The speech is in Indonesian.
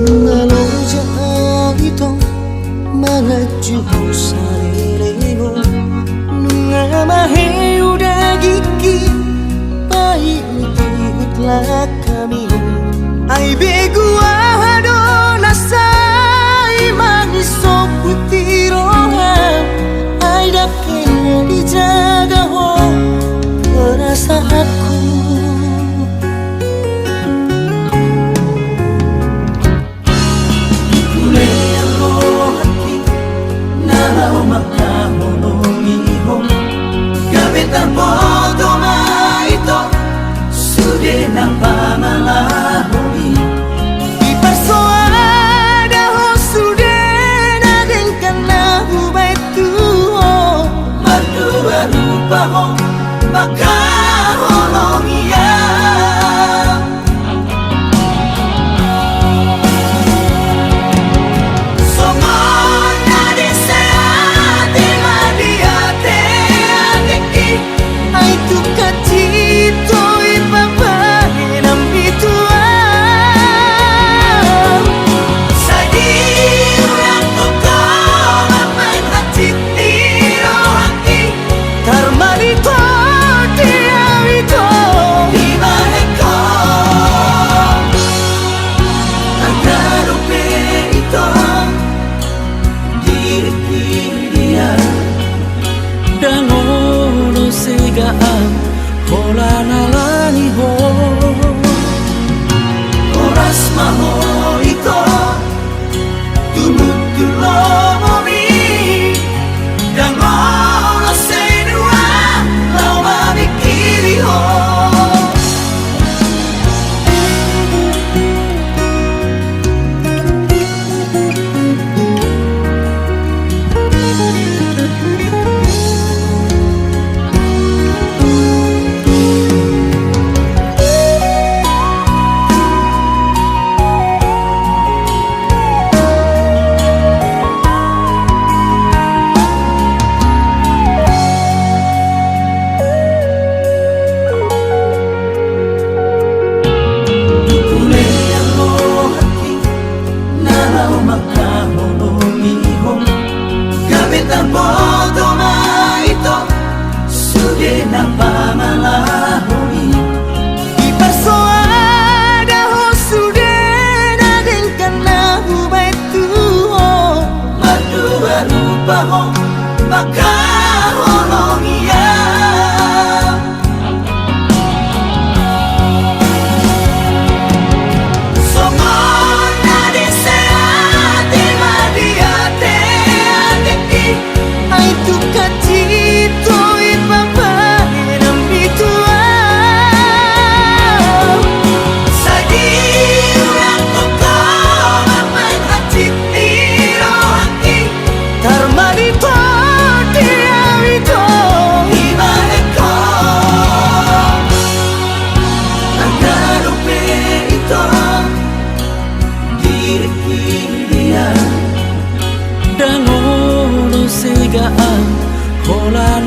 Naloja ito mga Diyos sa liligo Nunga maheu dagiki Paikut lah kami Ay beguado nasay Manisok putirohan Ay dakin dijaga ho Merasa aku ng pamalahuli Ipersoada ho sudah nadeng kana hubay tuho Madua rupa ho makaholong iya Somon nadeng seate madiate adeki Ay tukatito ipapa Dangono segaan hola nalani ho Oras maho ito Tumut tulomo mi Dangono senua Lau mamikiri ho ng pamalahuli Ipersoada ho sudah nadeng kana hubay tuho Madua rupa ho makaholong iya Somon nadeng seate madiate adeki Ay tukatito ipapa Dangono segaan hola